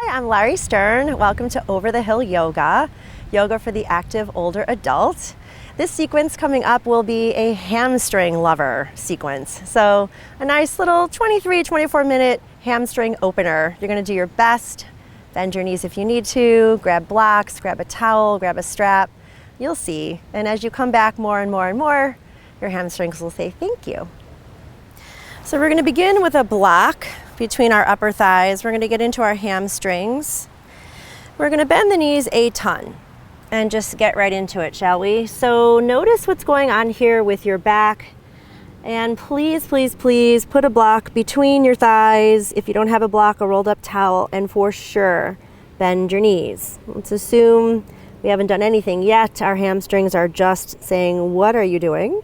Hi, I'm Lauri Stern. Welcome to Over the Hill Yoga, yoga for the active older adult. This sequence coming up will be a hamstring lover sequence. So a nice little 24 minute hamstring opener. You're gonna do your best, bend your knees if you need to, grab blocks, grab a towel, grab a strap. You'll see. And as you come back more and more and more, your hamstrings will say thank you. So we're gonna begin with a block between our upper thighs. We're gonna get into our hamstrings. We're gonna bend the knees a ton and just get right into it, shall we? So notice what's going on here with your back. And please, please, please put a block between your thighs. If you don't have a block, a rolled up towel, and for sure, bend your knees. Let's assume we haven't done anything yet. Our hamstrings are just saying, what are you doing?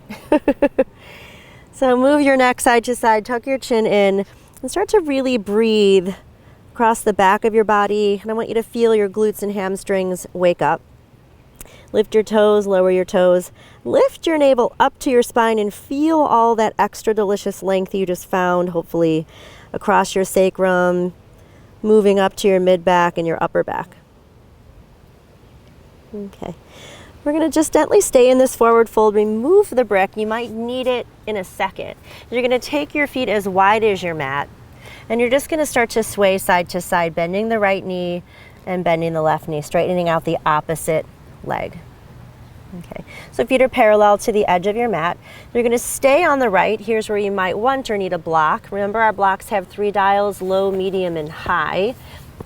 So move your neck side to side, tuck your chin in, and start to really breathe across the back of your body. And I want you to feel your glutes and hamstrings wake up. Lift your toes, lower your toes. Lift your navel up to your spine and feel all that extra delicious length you just found, hopefully, across your sacrum, moving up to your mid-back and your upper back. Okay. We're going to just gently stay in this forward fold. Remove the brick. You might need it in a second. You're going to take your feet as wide as your mat, and you're just going to start to sway side to side, bending the right knee and bending the left knee, straightening out the opposite leg. Okay, so feet are parallel to the edge of your mat. You're going to stay on the right. Here's where you might want or need a block. Remember, our blocks have 3 dials, low, medium, and high.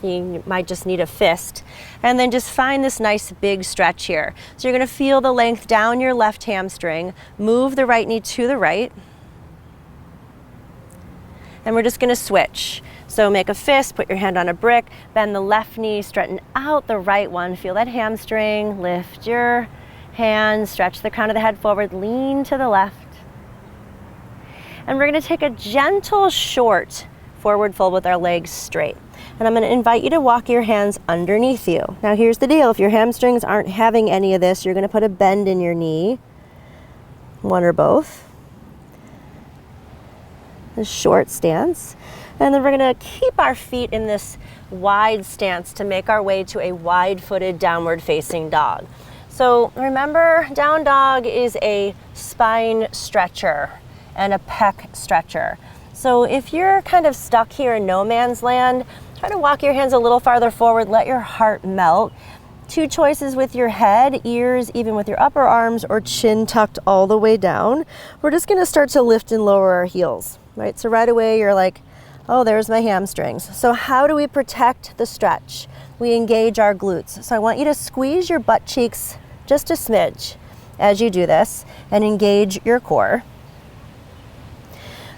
You might just need a fist. And then just find this nice big stretch here. So you're going to feel the length down your left hamstring. Move the right knee to the right. And we're just going to switch. So make a fist, put your hand on a brick, bend the left knee, straighten out the right one. Feel that hamstring. Lift your hand, stretch the crown of the head forward, lean to the left. And we're going to take a gentle, short forward fold with our legs straight. And I'm going to invite you to walk your hands underneath you. Now here's the deal. If your hamstrings aren't having any of this, you're going to put a bend in your knee, one or both. A short stance. And then we're going to keep our feet in this wide stance to make our way to a wide-footed downward facing dog. So remember, down dog is a spine stretcher and a pec stretcher. So if you're kind of stuck here in no man's land, try to walk your hands a little farther forward, let your heart melt. 2 choices with your head, ears, even with your upper arms, or chin tucked all the way down. We're just gonna start to lift and lower our heels, right? So right away you're like, oh, there's my hamstrings. So how do we protect the stretch? We engage our glutes. So I want you to squeeze your butt cheeks just a smidge as you do this and engage your core.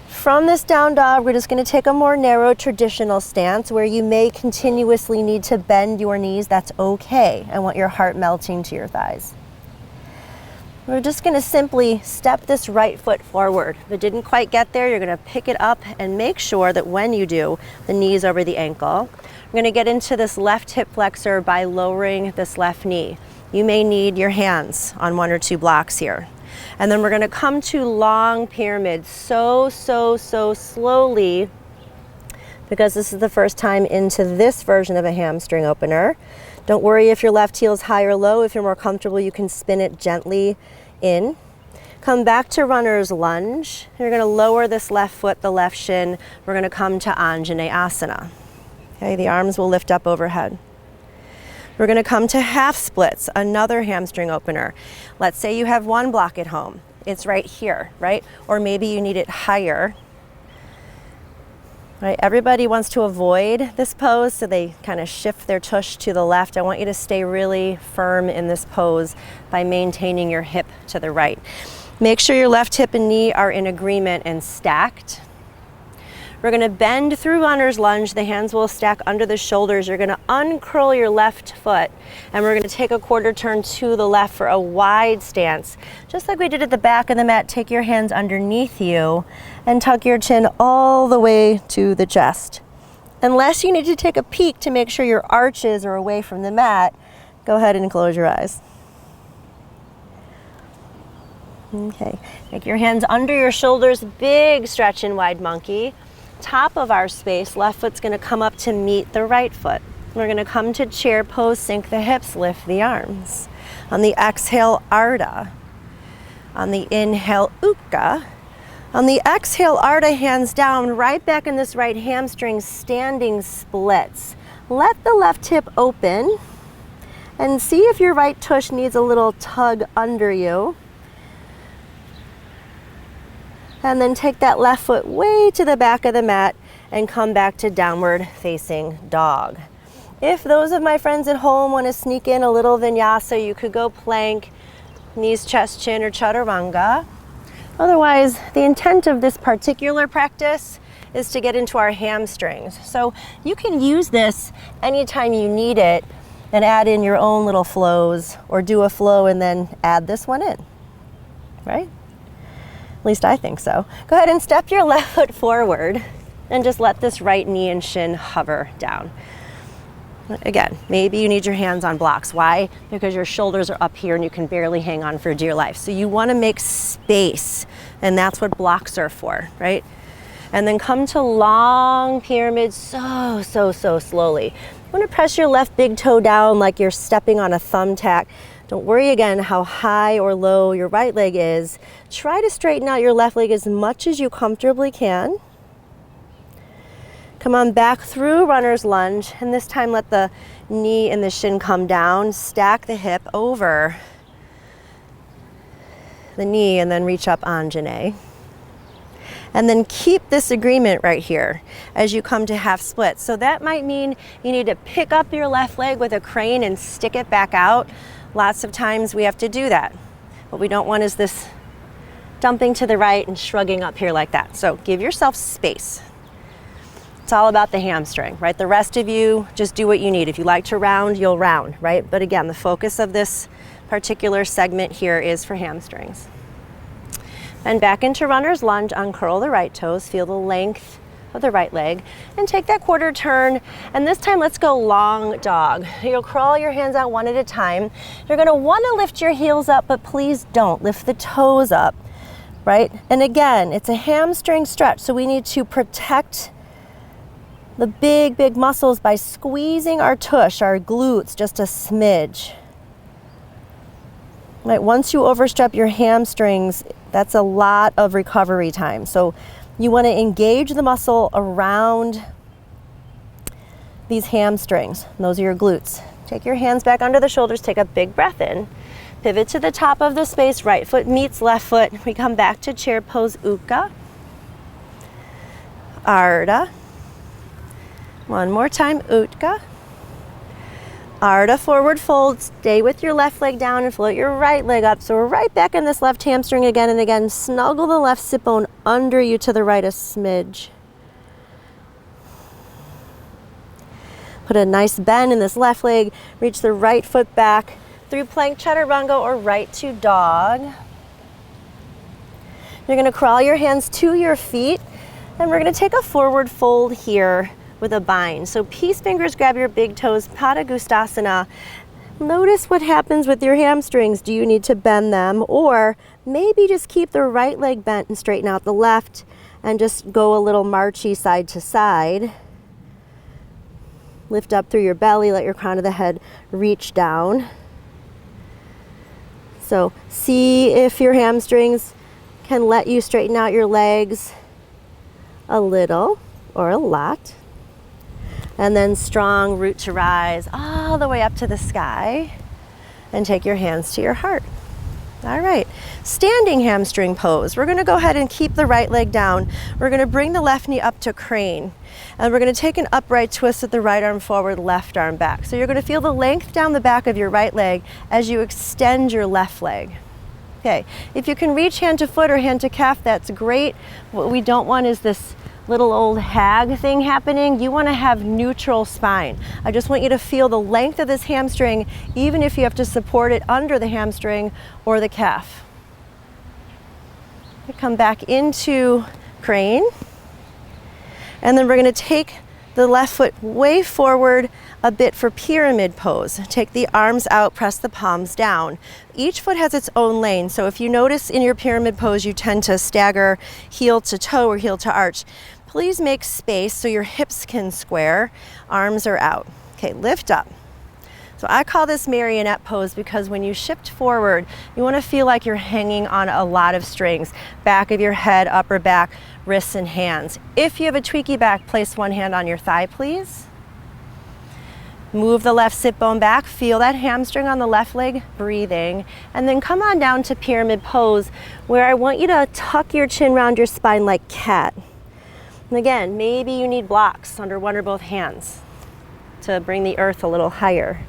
From this down dog, we're just going to take a more narrow traditional stance where you may continuously need to bend your knees. That's okay. I want your heart melting to your thighs. We're just going to simply step this right foot forward. If it didn't quite get there, you're going to pick it up and make sure that when you do, the knee's over the ankle. We're going to get into this left hip flexor by lowering this left knee. You may need your hands on 1 or 2 blocks here. And then we're going to come to long pyramid so slowly, because this is the first time into this version of a hamstring opener. Don't worry if your left heel is high or low. If you're more comfortable, you can spin it gently in. Come back to runner's lunge. You're going to lower this left foot, the left shin. We're going to come to Anjaneyasana. Okay, the arms will lift up overhead. We're going to come to half splits, another hamstring opener. Let's say you have 1 block at home. It's right here, right? Or maybe you need it higher. Right? Everybody wants to avoid this pose, so they kind of shift their tush to the left. I want you to stay really firm in this pose by maintaining your hip to the right. Make sure your left hip and knee are in agreement and stacked. We're going to bend through runner's lunge. The hands will stack under the shoulders. You're going to uncurl your left foot, and we're going to take a quarter turn to the left for a wide stance. Just like we did at the back of the mat, take your hands underneath you and tuck your chin all the way to the chest. Unless you need to take a peek to make sure your arches are away from the mat, go ahead and close your eyes. Okay, take your hands under your shoulders, big stretch in wide monkey. Top of our space, left foot's going to come up to meet the right foot. We're going to come to chair pose, sink the hips, lift the arms. On the exhale, Ardha. On the inhale, Utka. On the exhale, Ardha, hands down, right back in this right hamstring, standing splits. Let the left hip open and see if your right tush needs a little tug under you. And then take that left foot way to the back of the mat and come back to downward facing dog. If those of my friends at home want to sneak in a little vinyasa, you could go plank, knees, chest, chin, or chaturanga. Otherwise, the intent of this particular practice is to get into our hamstrings. So you can use this anytime you need it and add in your own little flows, or do a flow and then add this one in, right? At least I think so. Go ahead and step your left foot forward and just let this right knee and shin hover down. Again, maybe you need your hands on blocks. Why? Because your shoulders are up here and you can barely hang on for dear life. So you want to make space, and that's what blocks are for, right? And then come to long pyramid so slowly. You want to press your left big toe down like you're stepping on a thumbtack. Don't worry again how high or low your right leg is. Try to straighten out your left leg as much as you comfortably can. Come on back through runner's lunge, and this time let the knee and the shin come down. Stack the hip over the knee and then reach up Anjane. And then keep this agreement right here as you come to half split. So that might mean you need to pick up your left leg with a crane and stick it back out. Lots of times we have to do that. What we don't want is this dumping to the right and shrugging up here like that. So give yourself space. It's all about the hamstring, right? The rest of you, just do what you need. If you like to round, you'll round, right? But again, the focus of this particular segment here is for hamstrings. And back into runner's lunge, uncurl the right toes, feel the length of the right leg, and take that quarter turn. And this time, let's go long dog. You'll crawl your hands out one at a time. You're gonna wanna lift your heels up, but please don't. Lift the toes up, right? And again, it's a hamstring stretch, so we need to protect the big muscles by squeezing our tush, our glutes, just a smidge. Right, once you overstep your hamstrings, that's a lot of recovery time. So you want to engage the muscle around these hamstrings. Those are your glutes. Take your hands back under the shoulders, take a big breath in. Pivot to the top of the space, right foot meets left foot. We come back to chair pose, Utka, Ardha. One more time, Utka. Ardha, forward fold. Stay with your left leg down and float your right leg up. So we're right back in this left hamstring again and again. Snuggle the left sit bone under you to the right a smidge. Put a nice bend in this left leg. Reach the right foot back through plank chaturanga or right to dog. You're going to crawl your hands to your feet, and we're going to take a forward fold here with a bind. So peace fingers grab your big toes, Padangusthasana. Notice what happens with your hamstrings. Do you need to bend them, or maybe just keep the right leg bent and straighten out the left and just go a little marchy side to side. Lift up through your belly, let your crown of the head reach down. So see if your hamstrings can let you straighten out your legs a little or a lot. And then strong root to rise all the way up to the sky, and take your hands to your heart. All right, standing hamstring pose. We're gonna go ahead and keep the right leg down. We're gonna bring the left knee up to crane, and we're gonna take an upright twist with the right arm forward, left arm back. So you're gonna feel the length down the back of your right leg as you extend your left leg. Okay, if you can reach hand to foot or hand to calf, that's great. What we don't want is this little old hag thing happening. You want to have neutral spine. I just want you to feel the length of this hamstring, even if you have to support it under the hamstring or the calf. You come back into crane, and then we're going to take the left foot way forward a bit for pyramid pose. Take the arms out, press the palms down. Each foot has its own lane, so if you notice in your pyramid pose you tend to stagger heel to toe or heel to arch, please make space so your hips can square, arms are out. Okay, lift up. So I call this marionette pose because when you shift forward, you want to feel like you're hanging on a lot of strings. Back of your head, upper back, wrists and hands. If you have a tweaky back, place one hand on your thigh, please. Move the left sit bone back, feel that hamstring on the left leg, breathing, and then come on down to pyramid pose where I want you to tuck your chin around your spine like cat. And again, maybe you need blocks under one or both hands to bring the earth a little higher.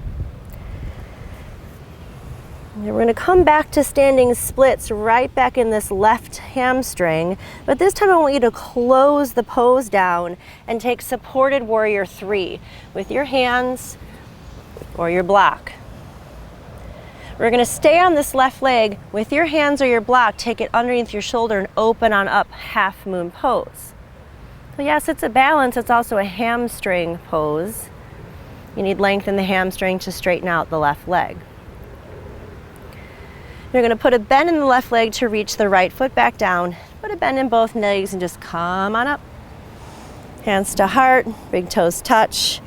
And we're going to come back to standing splits right back in this left hamstring, but this time I want you to close the pose down and take supported warrior 3 with your hands or your block. We're going to stay on this left leg with your hands or your block, take it underneath your shoulder and open on up, half moon pose. So yes, it's a balance, it's also a hamstring pose. You need length in the hamstring to straighten out the left leg. You're going to put a bend in the left leg to reach the right foot back down. Put a bend in both legs and just come on up. Hands to heart, big toes touch.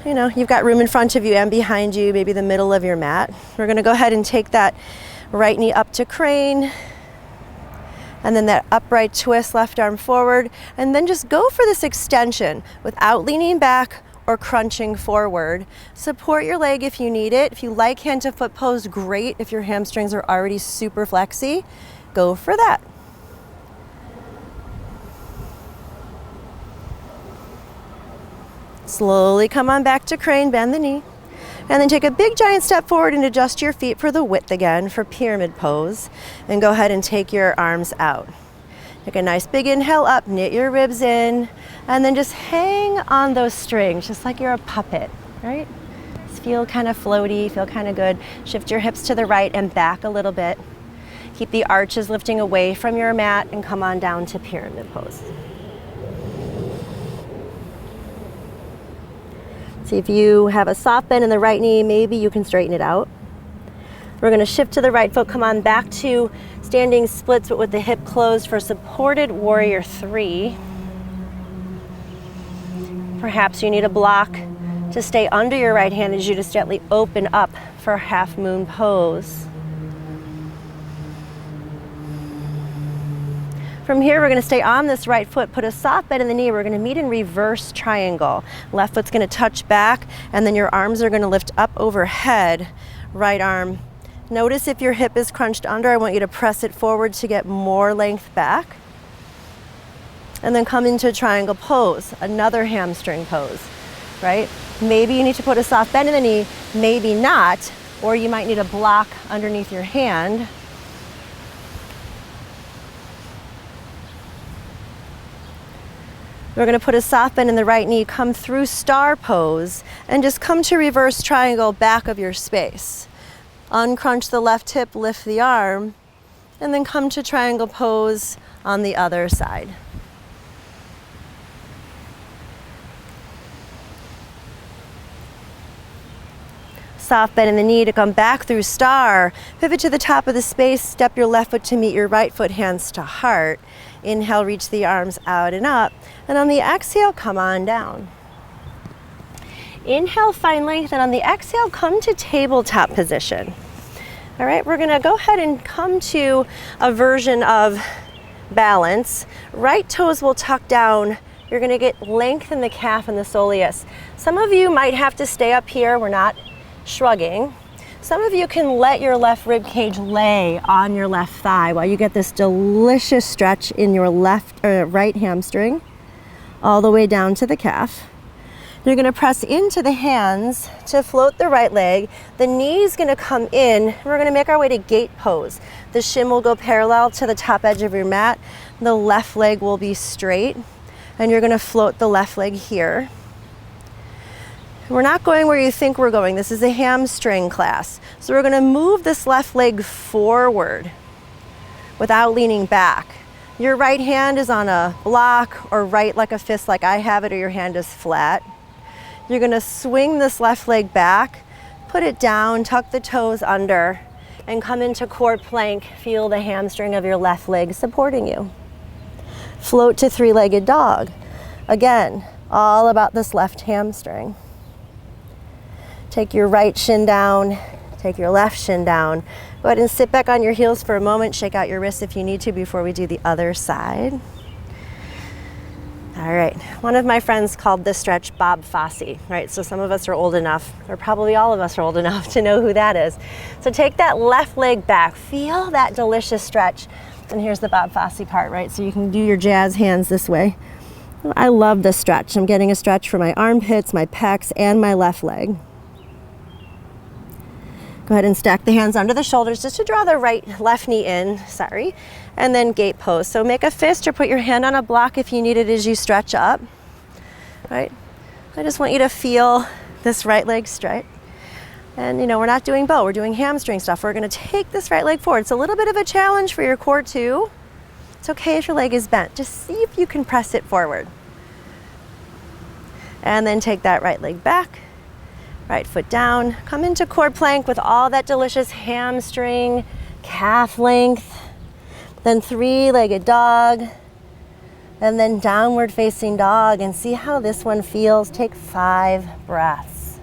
You know, you've got room in front of you and behind you, maybe the middle of your mat. We're going to go ahead and take that right knee up to crane. And then that upright twist, left arm forward. And then just go for this extension without leaning back or crunching forward. Support your leg if you need it. If you like hand to foot pose, great. If your hamstrings are already super flexy, go for that. Slowly come on back to crane, bend the knee. And then take a big giant step forward and adjust your feet for the width again for pyramid pose. And go ahead and take your arms out. Take a nice big inhale up, knit your ribs in, and then just hang on those strings, just like you're a puppet, right? Just feel kind of floaty, feel kind of good. Shift your hips to the right and back a little bit. Keep the arches lifting away from your mat and come on down to pyramid pose. See if you have a soft bend in the right knee, maybe you can straighten it out. We're going to shift to the right foot, come on back to standing splits but with the hip closed for supported warrior 3. Perhaps you need a block to stay under your right hand as you just gently open up for half moon pose. From here, we're going to stay on this right foot, put a soft bend in the knee. We're going to meet in reverse triangle. Left foot's going to touch back, and then your arms are going to lift up overhead. Right arm. Notice if your hip is crunched under, I want you to press it forward to get more length back. And then come into triangle pose, another hamstring pose, right? Maybe you need to put a soft bend in the knee, maybe not, or you might need a block underneath your hand. We're going to put a soft bend in the right knee, come through star pose, and just come to reverse triangle back of your space. Uncrunch the left hip, lift the arm, and then come to triangle pose on the other side. Soft bend in the knee to come back through star. Pivot to the top of the space, step your left foot to meet your right foot, hands to heart. Inhale, reach the arms out and up. And on the exhale, come on down. Inhale, find length, and on the exhale, come to tabletop position. All right, we're gonna go ahead and come to a version of balance. Right toes will tuck down. You're gonna get length in the calf and the soleus. Some of you might have to stay up here. We're not shrugging. Some of you can let your left rib cage lay on your left thigh while you get this delicious stretch in your right hamstring all the way down to the calf. You're going to press into the hands to float the right leg. The knee is going to come in. We're going to make our way to gate pose. The shin will go parallel to the top edge of your mat. The left leg will be straight, and you're going to float the left leg here. We're not going where you think we're going. This is a hamstring class. So we're going to move this left leg forward without leaning back. Your right hand is on a block or right like a fist like I have it, or your hand is flat. You're going to swing this left leg back, put it down, tuck the toes under, and come into core plank. Feel the hamstring of your left leg supporting you. Float to three-legged dog. Again, all about this left hamstring. Take your right shin down, take your left shin down. Go ahead and sit back on your heels for a moment, shake out your wrists if you need to before we do the other side. All right, one of my friends called this stretch Bob Fosse, right? So some of us are old enough, or probably all of us are old enough to know who that is. So take that left leg back, feel that delicious stretch. And here's the Bob Fosse part, right? So you can do your jazz hands this way. I love this stretch. I'm getting a stretch for my armpits, my pecs, and my left leg. Go ahead and stack the hands under the shoulders just to draw the left knee in, and then gate pose. So make a fist or put your hand on a block if you need it as you stretch up, right? I just want you to feel this right leg stretch. And we're not doing bow, we're doing hamstring stuff. We're gonna take this right leg forward. It's a little bit of a challenge for your core too. It's okay if your leg is bent. Just see if you can press it forward. And then take that right leg back. Right foot down, come into cord plank with all that delicious hamstring, calf length, then three-legged dog, and then downward facing dog, and see how this one feels. Take 5 breaths.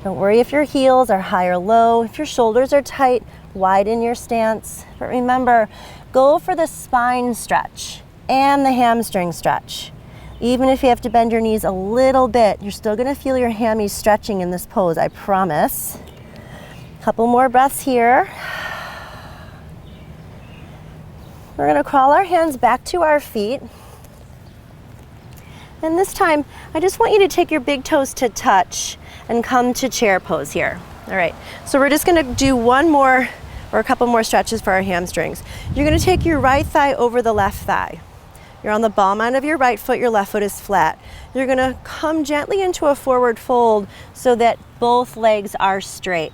Don't worry if your heels are high or low, if your shoulders are tight, widen your stance. But remember, go for the spine stretch and the hamstring stretch. Even if you have to bend your knees a little bit, you're still gonna feel your hammies stretching in this pose, I promise. Couple more breaths here. We're gonna crawl our hands back to our feet. And this time, I just want you to take your big toes to touch and come to chair pose here. All right, so we're just gonna do one more or a couple more stretches for our hamstrings. You're gonna take your right thigh over the left thigh. You're on the ball mound of your right foot, your left foot is flat. You're gonna come gently into a forward fold so that both legs are straight.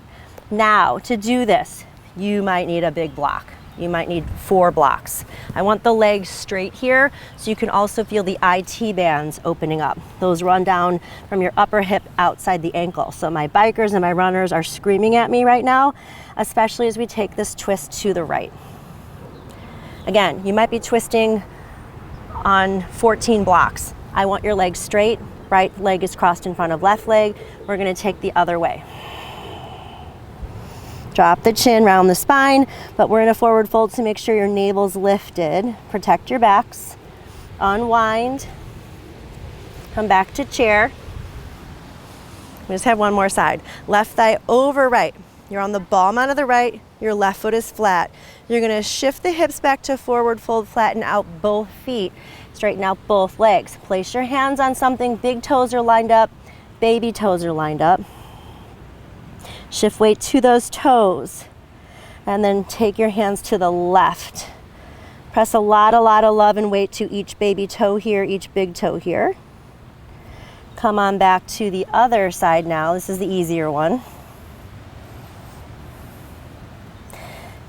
Now, to do this, you might need a big block. You might need 4 blocks. I want the legs straight here so you can also feel the IT bands opening up. Those run down from your upper hip outside the ankle. So my bikers and my runners are screaming at me right now, especially as we take this twist to the right. Again, you might be twisting on 14 blocks. I want your legs straight, right leg is crossed in front of left leg. We're gonna take the other way. Drop the chin, round the spine, but we're in a forward fold, so make sure your navel's lifted. Protect your backs. Unwind. Come back to chair. We just have one more side. Left thigh over right. You're on the ball mound of the right, your left foot is flat. You're gonna shift the hips back to forward fold, flatten out both feet. Straighten out both legs. Place your hands on something, big toes are lined up, baby toes are lined up. Shift weight to those toes. And then take your hands to the left. Press a lot of love and weight to each baby toe here, each big toe here. Come on back to the other side now. This is the easier one.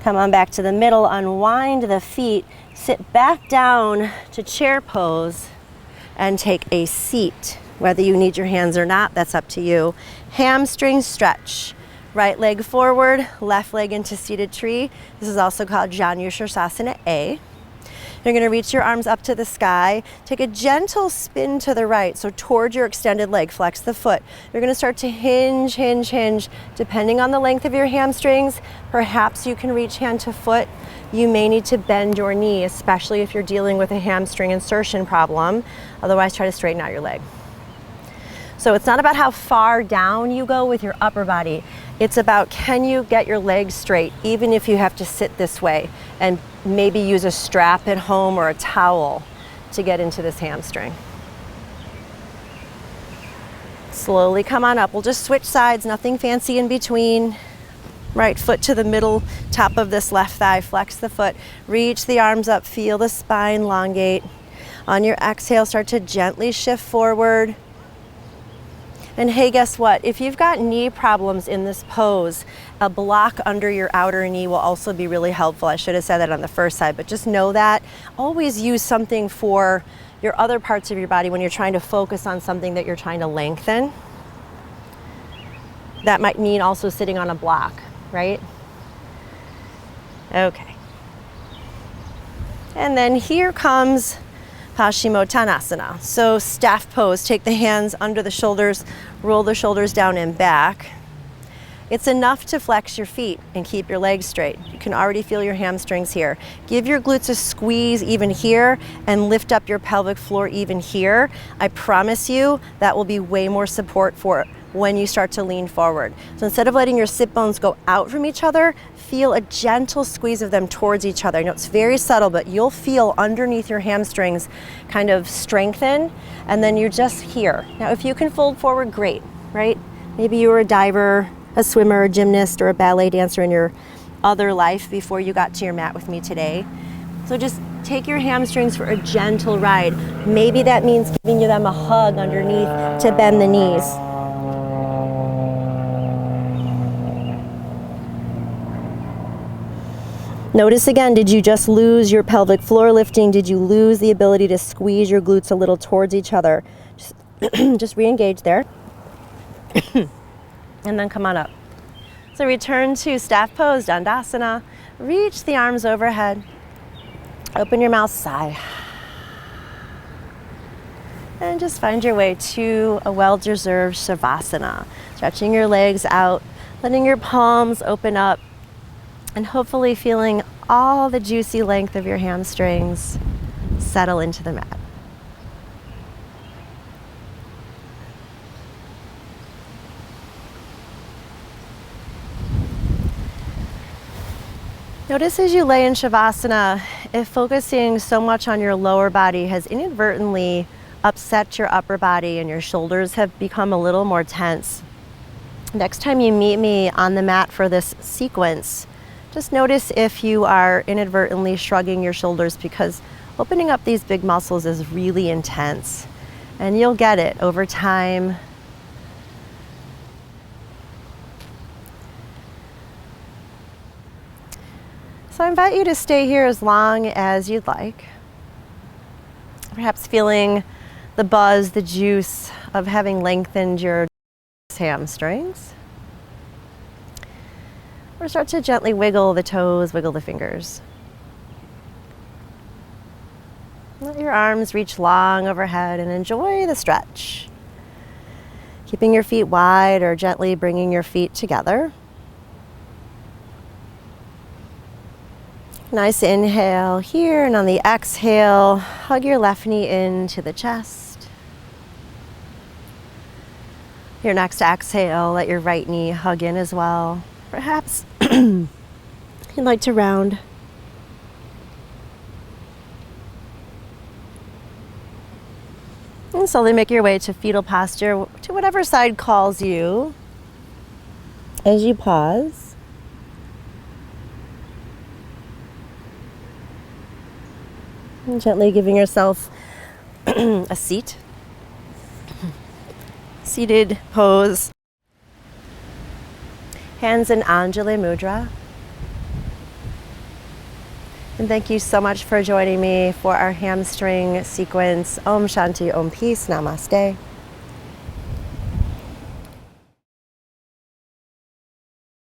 Come on back to the middle, unwind the feet, sit back down to chair pose, and take a seat. Whether you need your hands or not, that's up to you. Hamstring stretch. Right leg forward, left leg into seated tree. This is also called Janu Sirsasana A. You're gonna reach your arms up to the sky. Take a gentle spin to the right, so toward your extended leg, flex the foot. You're gonna start to hinge. Depending on the length of your hamstrings, perhaps you can reach hand to foot. You may need to bend your knee, especially if you're dealing with a hamstring insertion problem. Otherwise, try to straighten out your leg. So it's not about how far down you go with your upper body. It's about, can you get your legs straight, even if you have to sit this way, and maybe use a strap at home or a towel to get into this hamstring. Slowly come on up. We'll just switch sides, nothing fancy in between. Right foot to the middle, top of this left thigh, flex the foot, reach the arms up, feel the spine elongate. On your exhale, start to gently shift forward. And hey, guess what? If you've got knee problems in this pose, a block under your outer knee will also be really helpful. I should have said that on the first side, but just know that. Always use something for your other parts of your body when you're trying to focus on something that you're trying to lengthen. That might mean also sitting on a block, right? Okay. And then here comes Paschimottanasana. So staff pose, take the hands under the shoulders, roll the shoulders down and back. It's enough to flex your feet and keep your legs straight. You can already feel your hamstrings here. Give your glutes a squeeze even here and lift up your pelvic floor even here. I promise you that will be way more support for when you start to lean forward. So instead of letting your sit bones go out from each other, feel a gentle squeeze of them towards each other. I know it's very subtle, but you'll feel underneath your hamstrings kind of strengthen, and then you're just here. Now, if you can fold forward, great, right? Maybe you were a diver, a swimmer, a gymnast, or a ballet dancer in your other life before you got to your mat with me today. So just take your hamstrings for a gentle ride. Maybe that means giving them a hug underneath to bend the knees. Notice again, did you just lose your pelvic floor lifting? Did you lose the ability to squeeze your glutes a little towards each other? Just re-engage there. And then come on up. So return to staff pose, Dandasana. Reach the arms overhead. Open your mouth, sigh. And just find your way to a well-deserved Shavasana. Stretching your legs out, letting your palms open up, and hopefully feeling all the juicy length of your hamstrings settle into the mat. Notice as you lay in Shavasana, if focusing so much on your lower body has inadvertently upset your upper body and your shoulders have become a little more tense. Next time you meet me on the mat for this sequence, just notice if you are inadvertently shrugging your shoulders, because opening up these big muscles is really intense, and you'll get it over time. So I invite you to stay here as long as you'd like. Perhaps feeling the buzz, the juice of having lengthened your hamstrings. Or start to gently wiggle the toes, wiggle the fingers. Let your arms reach long overhead and enjoy the stretch. Keeping your feet wide or gently bringing your feet together. Nice inhale here, and on the exhale, hug your left knee into the chest. Your next exhale, let your right knee hug in as well. Perhaps you'd like to round. And slowly make your way to fetal posture, to whatever side calls you. As you pause, and gently giving yourself a seat. Seated pose. Hands in Anjali Mudra. And thank you so much for joining me for our hamstring sequence. Om Shanti, Om Peace, Namaste.